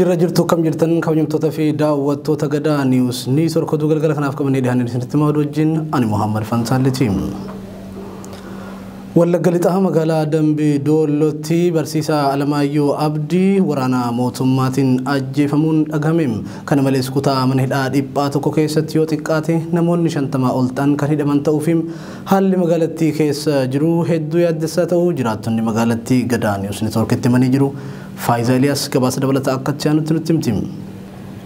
Jirra jirtu kam jirtan kabajamtoota fi daawwattoota Gadaa News ni sorkotu galgala kanaaf qabannee dhiyaannee isinitti himaa wajjin ani Muhammad Fansaaliti. Wallagga lixaa magaalaa Dambii Doolotti barsiisaa Alamaayyoo Abdii waraana mootummaatiin ajjeefamuun dhagahame. Kana malees kutaa mana hidhaa dhiphaa tokko keessatti yoo xiqqaate namoonni 50 ol ta'an kan hidhaman ta'uu fi haalli magaalattii keessa jiru hedduu yaaddessaa ta'uu jiraattonni magaalattii Gadaa News Networkitti himanii jiru. Faayiza Eliyaas gabaasa dabalataa akka nutti himti.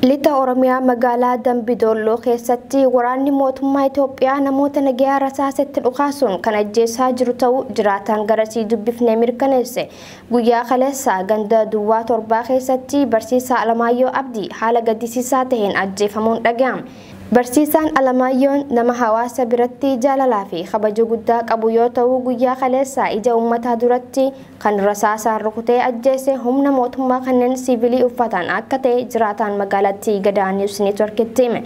Lixa Oromiyaa magaalaa Dambii Dooloo keessatti waraanni mootummaa Itoophiyaa namoota nagayaa rasaasetti dhukaasuun kan ajjeesaa jiru ta'uu jiraataan garasii dubbifnee mirkaneesse. Guyyaa kaleessaa ganda Duwwaa Torbaa keessatti barsiisaa Alamaayyoo Abdii haala gaddisiisaa ta'een ajjeefamuun dhaga'ame. Barsiisaan Alamayyoon nama hawaasa biratti jaalalaa fi kabaja guddaa qabu yoo ta'u guyyaa kaleessaa ija uummataa duratti kan rasaasaan rukutee ajjeese humna mootummaa kanneen siivilii uffatan akka ta'e jiraataan magaalattii Gadaa News Networkitti hime.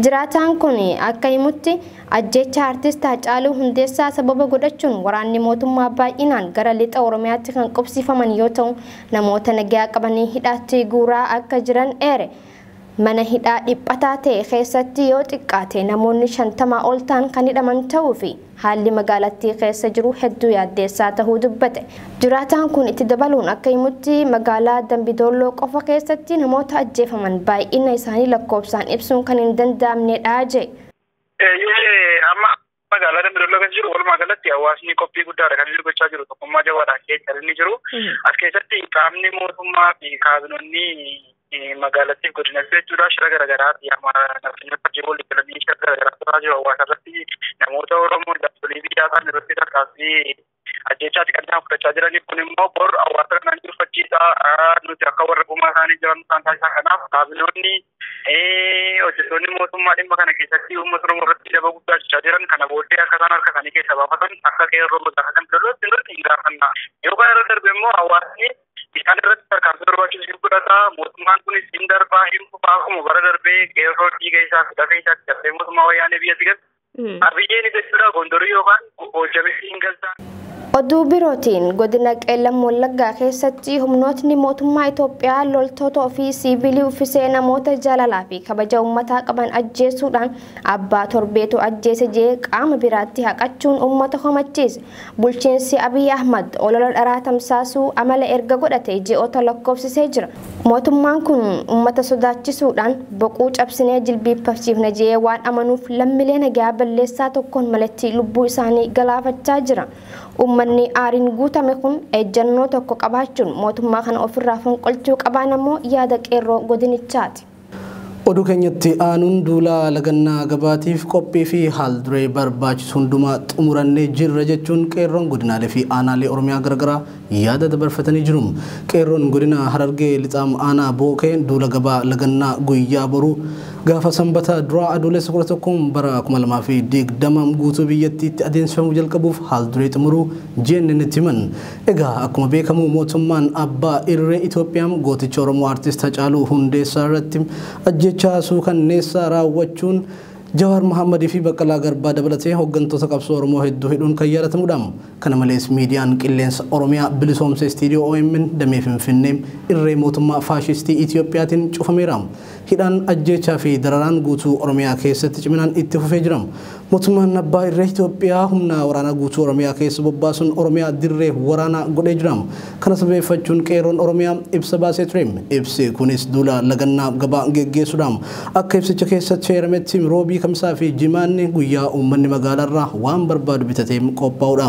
Jiraataan kun akka himutti ajjecha artist Haacaaluu Hundeessaa sababa godhachuun waraanni mootummaa baay'inaan gara lixa Oromiyaatti kan qubsiifaman yoo ta'u namoota nagaa qabanii hidhaatti guuraa akka jiran eere. Mana hidhaa dhiphataa ta'e keessatti yoo xiqqaate namoonni 50 ol ta'an kan hidhaman ta'uu fi haalli magaalattii keessa jiru hedduu yaaddeessaa ta'uu dubbate. Jiraataan kun itti dabaluun akka himutti magaalaa Dambii Dooloo qofa keessatti namoota ajjeefaman baay'ina isaanii lakkoofsaan ibsuun kan hin danda'amnedha jedhe. Amma magaalaa Dambii Dooloo keessa jiru walumaa galatti hawaasni qophii guddaadha kan inni gochaa jiru tokkummaa jabaadhaan keessa inni jiru. As keessatti qaamni mootummaa fi kaabinoonni magaalattii godina jechuudha shira garaagaraati amma namoonni hojii waliin galanii shira garaagaraa turaa jiru hawaasa irratti namoota Oromoo dabbalii biyyaa ta'an irratti tarkaanfii ajjechaatti kan isaan fudhachaa jiranii kun immoo bor hawaasa kanaan jirfachiisaa nuti akka warra gumaa isaanii jiran isaan taasisaa kanaaf kaabinoonni hojjettoonni mootummaa dhimma kana keessatti uummata Oromoo irratti daba guddaa hojjechaa jiran kana booddee akka isaan harka isaanii keessa baafatan akka qeerroo gaafa kan Doolootti nuti hin gaafanna yoo kana irra darbe immoo hawaasni isaan irratti tarkaanfii barbaachisu hin fudhata mootummaan kunis hin darbaa hin fufaa akkuma bara darbee qeerroo dhiiga isaa fi dafee isaatti darbee mootummaa wayyaanee biyyatti galte abiyyeen jechuudha gondorii yookaan hojjamee hin galtaan. Oduu birootiin godina Qeellam Wallaggaa keessatti humnootni mootummaa Itoophiyaa loltoota ofii siivilii uffisee namoota jaalalaa fi kabaja uummataa qaban ajjeesuudhaan abbaa torbeetu ajjeese jedhee qaama biraatti haqachuun uummata komachiise. Bulchiinsi Abiy Ahmad olola dharaa tamsaasuu amala erga godhate ji'oota lakkoofsisee jira. Mootummaan kun uummata sodaachisuudhaan boquu cabsinee jilbiiffachiifna jedhee waan amanuuf lammiilee nagaa balleessaa tokkoon malatti lubbuu isaanii galaafachaa jira. Uummanni aariin guutame kun ejjennoo tokko qabaachuun mootummaa kana ofirraa fonqolchuu qabaan ammoo yaada qeerroo godinichaati. Oduu keenyatti aanuun duulaa lagannaa gabaatiif qophii fi haal duree barbaachisu hundumaa xumurannee jirra jechuun qeerroon godinaalee fi aanaalee Oromiyaa garagaraa yaada dabarfatanii jiru. Qeerroon godina Harargee lixaa aanaa Bookee duula gabaa lagannaa guyyaa boruu gaafa sanbata duraa adoolessa 11 bara 2020 guutuu biyyattiitti adeemsifamuu jalqabuuf haal duree xumuruu jennanitti himan. Egaa akkuma beekamu mootummaan abbaa irree Itoophiyaa gooticha Oromoo artist Haacaaluu Hundeessaa irratti ajjeechaa suukanneessaa raawwachuun Jawar Muhammadii fi Baqqalaa Garbaa dabalatee hooggantoota qabsoo Oromoo hedduu hidhuun kan yaadatamudha. Kana malees miidiyaan qilleensa Oromiyaa bilisoomsa istiidiyoo OMN damee Finfinnee irree mootummaa faashistii Itoophiyaatiin cufameera. Hidhaan ajjeechaa fi dararaan guutuu Oromiyaa keessatti ciminaan itti fufee jira. Mootummaan abbaa irree Itoophiyaa humna waraanaa guutuu Oromiyaa keessa bobbaasuun Oromiyaa dirree waraanaa godhee jira. Kana sababeeffachuun qeerroon Oromiyaa ibsa baasee ture. Ibsi kunis duula lagannaa gabaa geggeessuudhaan akka ibsicha keessatti heerametti roobii kamisaa fi jimaanni guyyaa uummanni magaalaarraa waan barbaadu bitatee qophaa'uudha.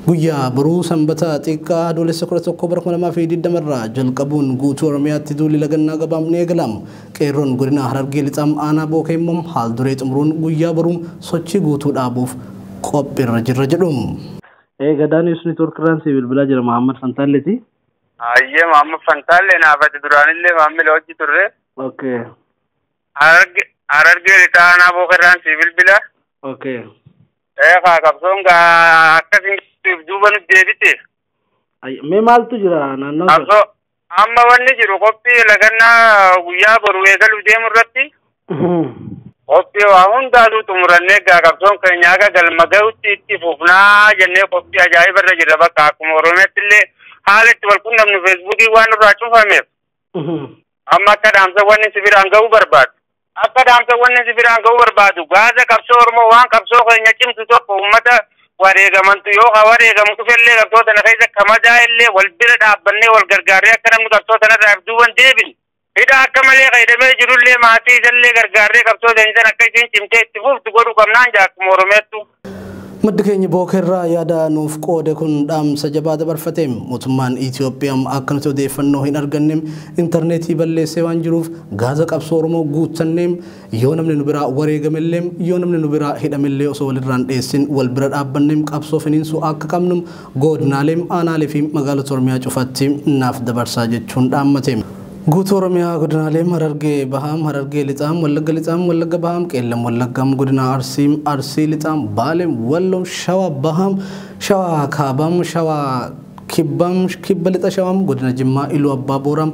Guyyaa boruu sanbata xiqqaa adoolessa 11 bara 2020 irraa jalqabuun guutuu Oromiyaatti duulli lagannaa gabaa ni eegalamu. Qeerroon godina Harargee lixaa aanaa Bookee immoo haal duree xumuruun guyyaa boruu sochii guutuu dhaabuuf qophiirra jirra jedhu. Gadaa News Networkirraan si bilbilaa jira Muhammad Fantaalleeti. Ayyee Muhammad Fantaallee naafati duraanillee maamila hojii turre. Okay. Harargee lixaa aanaa Bookeerraan si bilbila. Okay. Qabsoon akkasiin duuba nuti deebite. Mee maaltu jira naannoo? Qabsoo amma wanni jiru qophii lagannaa guyyaa boruu eegaluuf deemu irratti. Qophii waa hundaatu xumurannee qabsoon keenya akka galma gahuutti itti fufnaa jennee qophii ajaa'iba irra jirra bakka akkuma Oromiyaatti illee haala itti wal qunnamnu feesbuukii waan irraa cufameef. amma akka dhaamsawwan sibiraan ga'uu barbaadu. Akka dhaamsawwan sibiraan ga'uu barbaadu gaaza qabsoo Oromoo waan qabsoo keenya cimsu tokko uummata wareegamantu yoo wareegamu dhufellee qabsoota na keessa kamadaa illee wal bira dhaabbannee wal gargaarree akka namni qabsoota narraa abduuwwan deebin. Hidha akka malee qayyadamee jirullee maatii isallee gargaarree qabsoota inni akka isiin cimtee itti fuftu godhu qabnaan akkuma Oromeettu. Maddi keenya bookerraa yaada nuuf qoode kun dhaamsa jabaa dabarfateem mootummaan Itoophiyaa akka nuti odeeffannoo hin arganneem intarneetii balleessee waan jiruuf gaaza qabsoo Oromoo guutanneem yoo namni nu biraa wareegamelleem yoo namni nu biraa hidhamellee osoo walirraan dheessin wal bira dhaabbanneem qabsoo finiinsuu akka qabnum godinaaleem aanaalee fi magaalota Oromiyaa cufatti naaf dabarsaa jechuun dhaammateem. Guutuu Oromiyaa godinaalee Harargee Bahaam, Harargee Lixaam, Wallagga Bahaam, Qeellam Wallaggaam, godina Arsiim, Arsii Lixaam, Baaleem, Walloo, Shawaa Bahaam, Shawaa Kaabam, Shawaa Kibbam, Kibba Lixa Shawaam, godina Jimmaa, Iluu Abbaa Booram,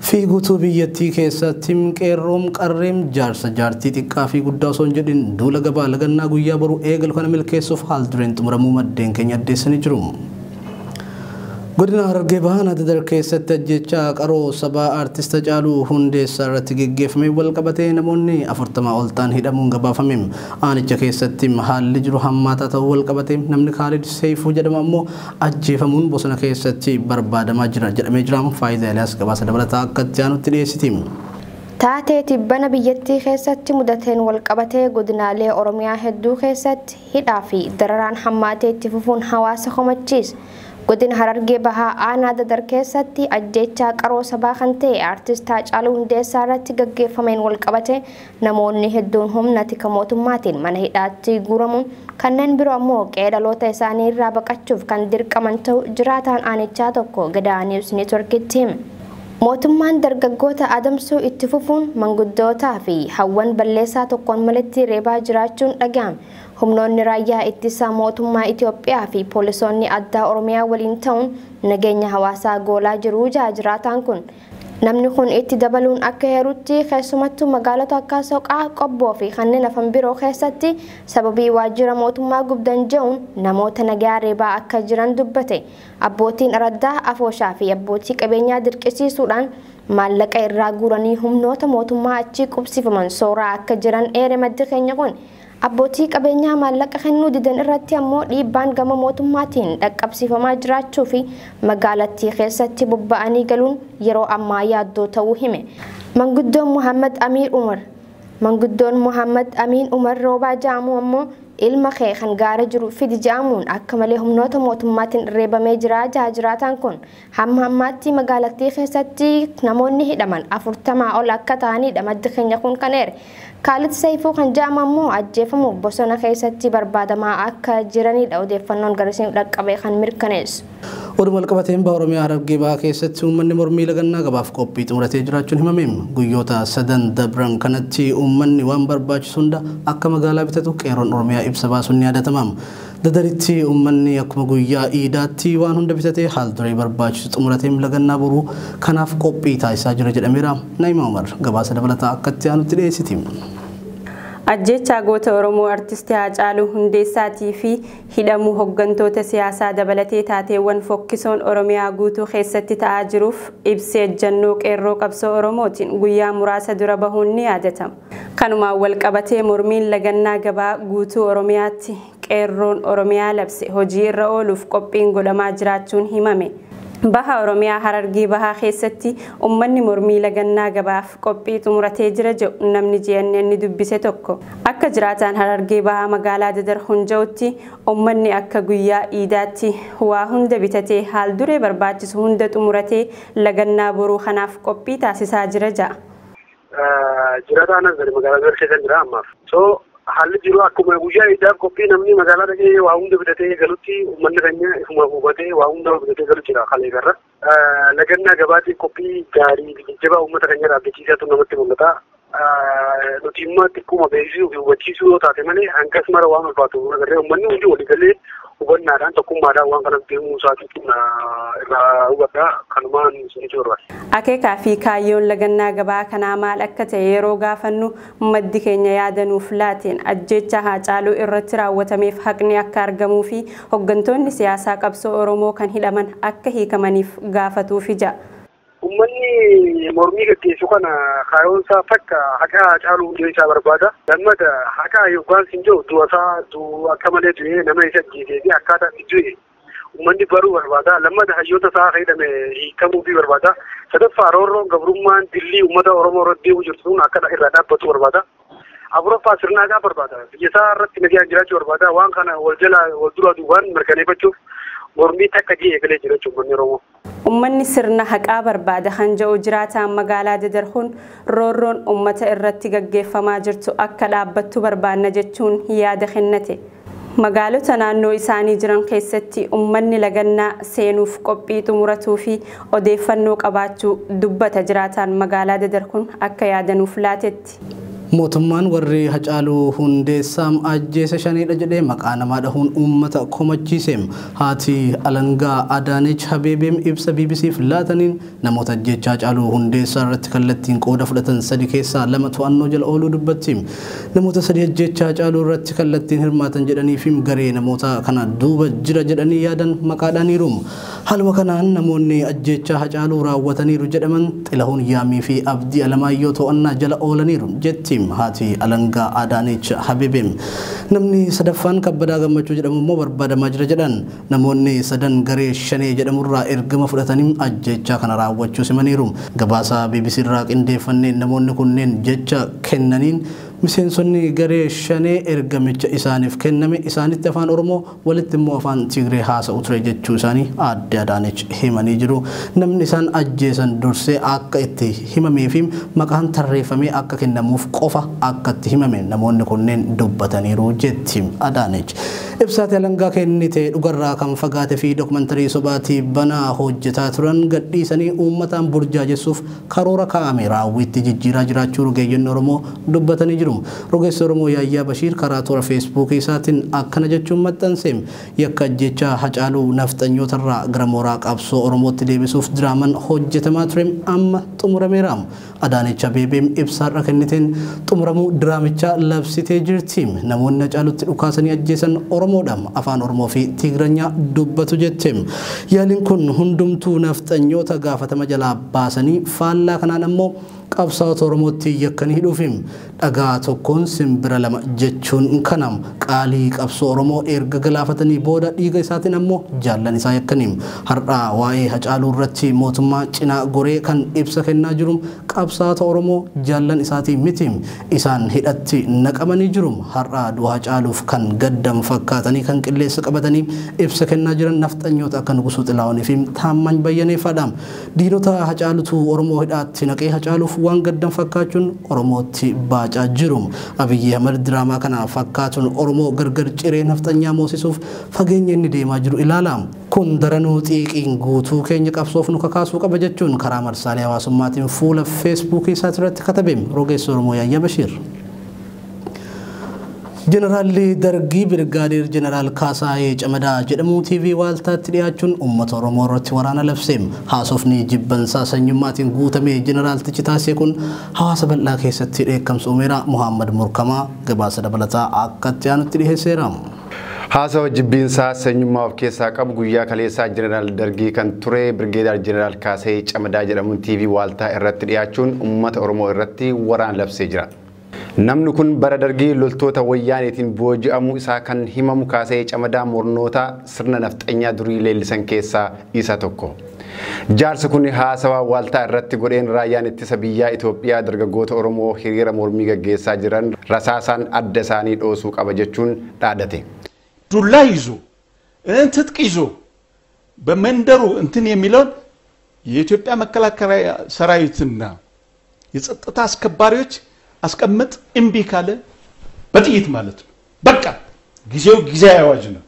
fi guutuu biyyattii keessatti qeerroom qarreem jaarsa jaartii xiqqaa fi guddaa osoo hin jedhin duula gabaa lagannaa guyyaa boruu eegalu kana milkeessuuf haal dureen xumuramuu maddeen keenya addeessanii jiru. Godina Harargee Bahaan Adadar keessatti ajjechaa qaroo sabaa aartist Hacaaluu Hundeessaa irratti geggeeffame wal qabatee namoonni 40 ol ta'an hidhamuun gabaafame. Aanicha keessatti haalli jiru hammaataa ta'uu wal qabatee namni Khalid Seifuu jedhamu ammoo ajjeefamuun bosona keessatti barbaadamaa jira jedhamee jira. Faayidaa Eliyaas gabaasa dabalataa akka itti aanutti dhiyeessiti. Taatee tibbana biyyattii keessatti mudateen wal qabatee godinaalee Oromiyaa hedduu keessatti hidhaa fi dararaan hammaatee itti fufuun hawaasa komachiisa. Godina Harargee Bahaa aanaa Adadar keessatti ajjechaa qaroo sabaa kan ta'e aartist Hacaaluu Hundeessaa irratti gaggeeffameen wal qabate namoonni hedduun humna tika mootummaatiin mana hidhaatti guuramuun kanneen biroo ammoo qeedaloota isaanii irraa baqachuuf kan dirqaman ta'u jiraataan aanichaa tokko Gadaa News Networkitti hime. Mootummaan dargaggoota adamsuu itti fufuun manguddootaa fi hawwan balleessaa tokkoon malitti reebaa jiraachuun dhaga'ame. Humnoonni raayyaa ittisaa mootummaa Itoophiyaa fi poolisoonni addaa Oromiyaa waliin ta'uun nageenya hawaasaa goolaa jiru jiraataan kun. Namni kun itti dabaluun akka heerutti keessumattuu magaalota akka Soqaa, Qobboo fi kanneen hafan biroo keessatti sababii waajjira mootummaa gubdan je'uun namoota nagaa reebaa akka jiran dubbate. Abbootiin araddaa Afooshaa fi abbootii qabeenyaa dirqisiisuudhaan maallaqa irraa guuranii humnoota mootummaa achi qubsifaman sooraa akka jiran eere maddi keenya kun. Abbootii qabeenyaa maallaqa kennuu didan irratti ammoo dhiibbaan gama mootummaatiin dhaqqabsiifamaa jiraachuu fi magaalattii keessatti bobba'anii galuun yeroo ammaa yaaddoo ta'uu hime. Manguddoon Muhammad Amiin Umar roobaa ja'amu ammoo ilma kee kan gaara jiru fidi ja'amuun akka malee humnoota mootummaatiin reebamee jiraataan kun hamma ammaatti magaalattii keessatti namoonni hidhaman 40 ol akka ta'anidha maddi keenya kun kan eere. Khalid Seifuu kan ja'amu ammoo ajjeefamu bosona keessatti barbaadamaa akka jiranidha odeeffannoon garasiin dhaqqabee kan mirkaneessu. Walumaa qabateen Oromiyaa Harargee Bahaa keessatti uummanni mormii lagannaa gabaaf qophii xumuratee jiraachuun himameem. Guyyoota 3 dabran kanatti uummanni waan barbaachisu hunda akka magaalaa bitatu qeerroon Oromiyaa ibsa baasuun ni yaadatama. Dadaritti uummanni akkuma guyyaa iidaatti waan hunda bitatee haal duree barbaachisu xumurateem lagannaa boruu kanaaf qophii taasisaa jira jedhameera. Naima Umar gabaasa dabalataa akka itti aanutti dhiyeessiti. Ajjechaa goota Oromoo artistii Hacaaluu Hundeessaatii fi hidhamuu hooggantoota siyaasaa dabalatee taateewwan fokkisoon Oromiyaa guutuu keessatti ta'aa jiruuf ibsa ejjennoo qeerroo qabsoo Oromootiin guyyaa muraasa dura bahuun ni yaadatama. Kanumaan wal qabatee mormiin lagannaa gabaa guutuu Oromiyaatti qeerroon Oromiyaa labse hojii irra ooluuf qophiin godhamaa jiraachuun himame. Baha Oromiyaa Harargee Bahaa keessatti uummanni mormii lagannaa gabaaf qophii xumuratee jira jedhu namni JNN dubbise tokko. Akka jiraataan Harargee Bahaa magaalaa Adadar hunja'utti uummanni akka guyyaa iidaatti waa hunda bitatee haal duree barbaachisu hunda xumuratee lagannaa boruu kanaaf qophii taasisaa jira ja'a. Jiraataan Adadar magaalaa Adadar keessa jira ammaaf. Haalli jiru akkuma guyyaa iidaaf qophii namni magaalaa dhaqee waa hunda bitatee galutti uummanni keenya ifuma hubatee waa hunda bitatee galu jira kalee garra. Lagannaa gabaatiif qophii gaarii jajjabaa uummata keenya dhaabbachiisaatu namatti mul'ata. Nuti immoo xiqquma beeksisuu fi hubachiisuu yoo taate malee hangas mara waan ulfaatu agarree uummanni hundi waliigalee hubannaadhaan tokkummaadhaan waan kana deemuu isaatiitiin irraa hubadhaa kanumaan isinitti barbaada. Akeekaa fi kaayyoon lagannaa gabaa kanaa maal akka ta'e yeroo gaafannu maddi keenya yaadanuuf laateen ajjecha Hacaaluu irratti raawwatameef haqni akka argamuu fi hooggantoonni siyaasaa qabsoo Oromoo kan hidhaman akka hiikamaniif gaafatuuf ija. Uummanni mormii gaggeessu kana kaayyoonsaa takka haqaa caaluu hundee isaa barbaada. Lammata haqaa yookaan sinjoo du'a akka malee du'ee nama isa ajjeesee fi akkaataa itti du'e uummanni baruu barbaada. Lammata hayyoota isaa fayyadame hiikamuu fi barbaada. Sadaffaa roorroon gabrummaan dillii uummata Oromoo irratti deemu jirtu sun akka irraa dhaabbatu barbaada. Afuraffaa sirnaagaa barbaada. Biyya isaa irratti nagaan jiraachuu barbaada. Waan kana wal dura duubaan mirkaneeffachuuf mormii takka jee eegalee jira jechuudha uummanni Oromoo. Uummanni sirna haqaa barbaada kan jedhu jiraataan magaalaa Dadarhuun roorroon uummata irratti gaggeeffamaa jirtu akka dhaabbattu barbaanna jechuun yaada kennate. Magaalota naannoo isaanii jiran keessatti uummanni lagannaa seenuuf qophii xumuratuu fi odeeffannoo qabaachuu dubbata jiraataan magaalaa Dadarhuun akka yaadanuuf laatetti. mootummaan warri Hacaaluu Hundeessaam ajjeese shaniidha jedhee maqaa namaa dhahuun uummata komachiiseem haati Alangaa Adaanech Habeebeem ibsa BBCf laataniin namoota ajjeechaa Hacaaluu Hundeessaa irratti kallattiin qooda fudhatan sadi keessaa lama to'annoo jala ooluu dubbattiim namoota sadi ajjeechaa Hacaaluu irratti kallattiin hirmaatan jedhaniifim garee namoota kana duuba jira jedhanii yaadan maqaadhaaniirum haluma kanaan namoonni ajjeechaa Hacaaluu raawwataniiru jedhaman Xilahuun Yaamii fi Abdii Alamaayyoo to'annaa jala oolaniiru jetti haati Alangaa Adaanech Habeebeem namni sadaffaan Kabbadaa Gammachuu jedhamu immoo barbaadamaa jira jedhan namoonni sadan garee shanee jedhamurraa ergama fudhatanii ajjeechaa kana raawwachuu simaniiru gabaasa BBC irraa qindeeffannee namoonni kunneen jecha kennaniin miseensonni garee shanee ergamicha isaaniif kenname isaanitti afaan Oromoo walitti immoo afaan Tigree haasa'u ture jechuu isaanii aadde Adaanech himanii jiru namni isaan ajjeesan dursee akka itti himamee fi maqaan tarreeffamee akka kennamuuf qofa akka itti himame namoonni kunneen dubbataniiru jetti Adaanech ibsaati Alangaa kennite dhugarraa kan fagaate fi dokumentaarii sobaatii banaa hojjetaa turan gadhiisanii uummataan burjaajessuuf karoora kaa'ame raawwitti jijjiiraa jiraachuu rogeeyyiin Oromoo dubbatanii jiru rogeessi Oromoo Yaayyaa Bashiir karaa toora Facebook isaatiin akkana jechuun maxxanseem yakka ajjeechaa Hacaaluu nafxanyootarraa gara mooraa qabsoo Oromootti deebisuuf diraaman hojjetamaa tureem amma xumurameera Adaanech Habeebeem ibsaarra kenniteen xumuramuu diraamichaa labsitee jirtiim namoonni Hacaaluutti dhukaasanii ajjeesan Oromoodhaan afaan Oromoo fi Tigranyaa dubbatu jetteem yaaliin kun hundumtuu nafxanyoota gaafatama jalaa baasanii faallaa kanaan ammoo qabsaa'ota Oromootti yakkanii hidhuufim dhagaa tokkoon simbira lama jechuun kanam qaalii qabsoo Oromoo erga galaafatanii booda dhiiga isaatiin ammoo jaallan isaa yakkaniim har'aa waa'ee Hacaaluu irratti mootummaa cinaa goree kan ibsa kennaa jiru qabsaa'ota Oromoo jaallan isaatiin mitiim isaan hidhatti naqamanii jiru har'aa du'a Hacaaluuf kan gaddan fakkaatanii kan qilleessa qabatanii ibsa kennaa jiran nafxanyoota akka Nugusuu Xilaahunii fi Taamman Bayyaneeffaadhaam diinota Hacaalutu Oromoo hidhaatti naqee Hacaaluuf waan gaddan fakkaachuun Oromootti baacaa jiru Abiyyi Ahmad diraamaa kana fakkaatuun Oromoo gargar ciree nafxanyaa moosisuuf fageenya inni deemaa jiru ilaala kun daranuu xiiqiin guutuu keenya qabsoof nu kakaasuu qaba jechuun karaa marsaalee hawaasummaatiin fuula Facebook isaatti irratti katabeem rogeessi Oromoo Yaayyaa Bashiir General Dargii Birgaadeer General Kaasaayee Camadaa jedhamu TV waaltaatti dhiyaachuun uummata Oromoo irratti waraana labseem haasofni jibbansaa sanyummaatiin guutamee Generaaltichi taasise kun hawaasa bal'aa keessatti dheekkamsa uumeera Muhammad Murkamaa gabaasa dabalataa akka itti aanutti dhiheesseera. Haasawa jibbiinsaa sanyummaa of keessaa qabu guyyaa kaleessaa Jeneraal Dargii kan ture Birgeedar Jeneraal Kaasee Camadaa jedhamuun TV waaltaa irratti dhiyaachuun uummata Oromoo irratti waraana labsee jira. Namni kun bara Dargii loltoota wayyaaneetiin booji'amuu isaa kan himamu Kaasee Camadaa mornoota sirna nafxanyaa durii leellisan keessaa isa tokko. Jaarsi kun haasawaa waaltaa irratti godheen raayyaan ittisa biyyaa Itoophiyaa dargaggoota Oromoo hiriira mormii gaggeessaa jiran rasaasaan adda isaanii dhoosuu qaba jechuun dhaadate. ዱላ ይዞ ትጥቅ ይዞ በመንደሩ እንትን የሚለውን የኢትዮጵያ መከላከያ ሰራዊትና የጸጥታ አስከባሪዎች አስቀምጥ እምቢ ካለ በጥይት ማለት ነው በቃ ጊዜው ጊዜ አዋጅ ነው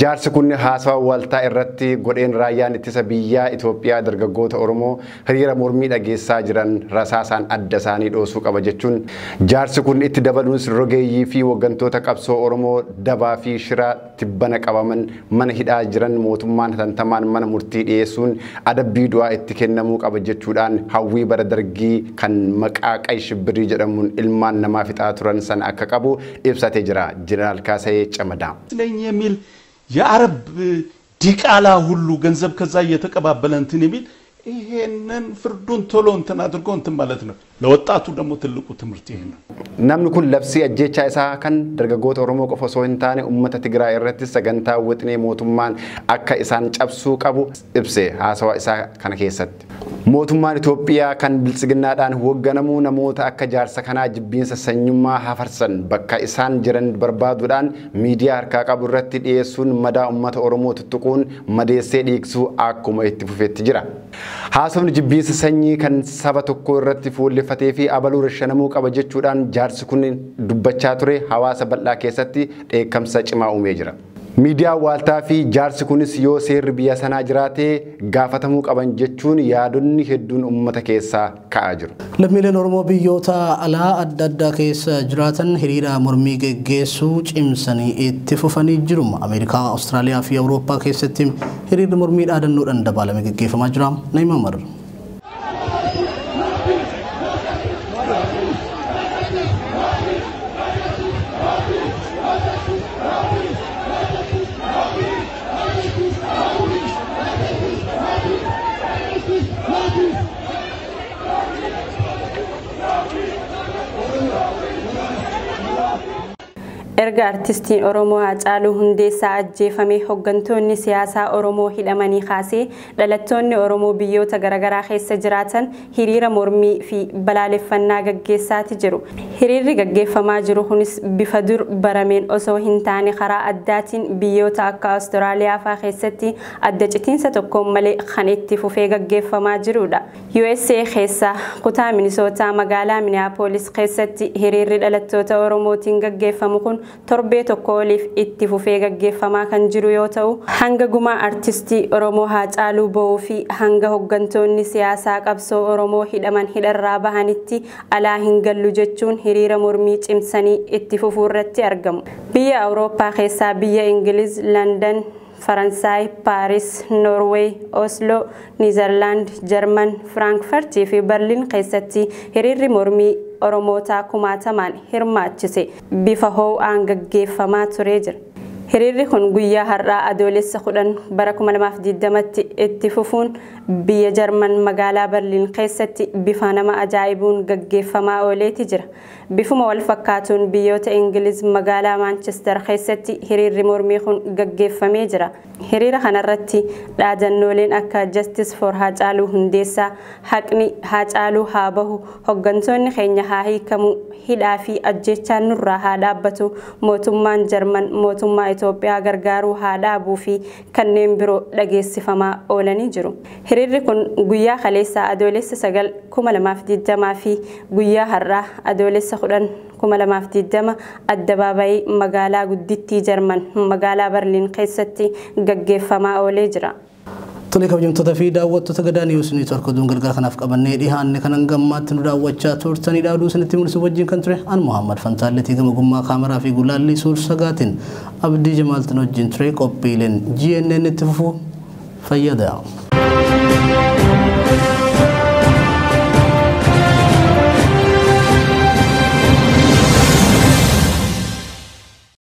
Jaarsi kun haasawaa waaltaa irratti godheen raayyaan ittisa biyyaa Itoophiyaa dargaggoota Oromoo hiriira mormii dhageessaa jiran rasaasaan adda isaanii dhoosuu qaba jechuun jaarsi kun itti dabaluunis rogeeyyii fi waggantoota qabsoo Oromoo dabaa fi shiraa tibbana qabaman mana hidhaa jiran mootummaan hatantamaan mana murtii dhiyeessuun adabbii du'aa itti kennamuu qaba jechuudhaan hawwii bara Dargii kan maqaa Qay Shibbirii jedhamuun ilmaan namaa fixaa turan san akka qabu ibsatee jira Jeneraal Kaasee Camadaa. የአረብ ዲቃላ ሁሉ ገንዘብ ከዛ እየተቀባበለ እንትን የሚል ይሄንን ፍርዱን ቶሎ እንትን አድርጎ እንትን ማለት ነው። ለወጣቱ ደግሞ ትልቁ ትምህርት ይሄ ነው። namni kun labsii ajjeechaa isaa kan dargaggoota Oromoo qofa osoo hin taane uummata Tigraay irratti sagantaa wixinee mootummaan akka isaan cabsuu qabu ibse haasawa isaa kana keessatti. Mootummaan Itoophiyaa kan biltsiginnaadhaan hoogganamu namoota akka jaarsa kanaa jibbiinsa sanyummaa hafarsan bakka isaan jiran barbaaduudhaan miidiyaa harkaa qabu irratti dhiyeessuun madaa uummata Oromoo tuttuquun madeessee dhiigsuu akkuma itti fufetti jira. Haasofni jibbiinsa sanyii kan saba tokko irratti fuulleffatee fi abaluu rashanamuu qaba jechuudhaan jaarsi kun dubbachaa ture hawaasa bal'aa keessatti dheekkamsa cimaa uumee jira. Miidiyaa waaltaa fi jaarsi kunis yoo seerri biyya sanaa jiraatee gaafatamuu qaban jechuun yaadonni hedduun uummata keessaa ka'aa jiru. Lammiileen Oromoo biyyoota alaa adda addaa keessa jiraatan hiriira mormii geggeessuu cimsanii itti fufanii jiru. Ameerikaa, Awustiraaliyaa fi Awurooppaa keessatti hiriirri mormii dhaadannoodhaan dabalame geggeeffamaa jira. Naima Mar. erga artistiin Oromoo Haacaaluu Hundeessaa ajjeefamee hooggantoonni siyaasaa Oromoo hidhamanii kaasee dhalattoonni Oromoo biyyoota garaagaraa keessa jiraatan hiriira mormii fi balaaleffannaa gaggeessaati jiru. Hiriirri gaggeeffamaa jiru kunis bifa dur barameen osoo hin taane karaa addaatiin biyyoota akka Awustiraaliyaa fa'aa keessatti adda citiinsa tokkoon malee kan itti fufee gaggeeffamaa jirudha. USA keessa kutaa Minisootaa magaalaa Minneapolis keessatti hiriirri dhalattoota Oromootiin gaggeeffamu kun torbee tokko oliif itti fufee gaggeeffamaa kan jiru yoo ta'u hanga gumaa artistii Oromoo Haacaaluu ba'uu fi hanga hooggantoonni siyaasaa qabsoo Oromoo hidhaman hidharraa bahanitti alaa hin gallu jechuun hiriira mormii cimsanii itti fufuu irratti argamu. Biyya Awurooppaa keessaa biyya Ingiliz, London, Faransaay, Paaris, Norway, Oslo, Niizerlaand, Jarman, Firaankfurt fi Berliin keessatti hiriirri mormii Oromootaa kumaatamaan hirmaachise bifa ho'aan gaggeeffamaa turee jira. Hiriirri kun guyyaa har'aa adoolessa 10 bara 2020tti itti fufuun biyya Jarman magaalaa Berliin keessatti bifa nama ajaa'ibuun gaggeeffamaa ooleeti jira. Bifuma wal fakkaatuun biyyoota Ingiliz magaalaa Manchester keessatti hiriirri mormii kun gaggeeffamee jira. Hiriira kanarratti dhaadannooleen akka Justice for Haacaaluu Hundeessaa, haqni Haacaaluu haa bahu, hooggantoonni keenya haa hiikamu, hidhaa fi ajjeechaan nurraa haa dhaabbatu, mootummaan Jarman mootummaa Itoophiyaa gargaaruu haa dhaabuu fi kanneen biroo dhageessifamaa oolanii jiru. Hiriirri kun guyyaa kaleessaa adoolessa 9 2020 fi guyyaa har'aa adoolessa 10 2020 addabaabayii magaalaa guddittii Jarman magaalaa Berliin keessatti gaggeeffamaa oolee jira. Tole kabajamtoota fi daawwattoota Gadaa Niwus Neetwork oduun galgala kanaaf qabannee dhihaanne kanan gammaatti nu daawwachaa turtanii oduu isinitti mul'isu wajjin kan ture an Muhammad Fantaalletii gama gummaa kaameraa fi gulaallee suur sagaatiin Abdii Jamaaltiin wajjin ture qophiileen GNN itti fufuu fayyada.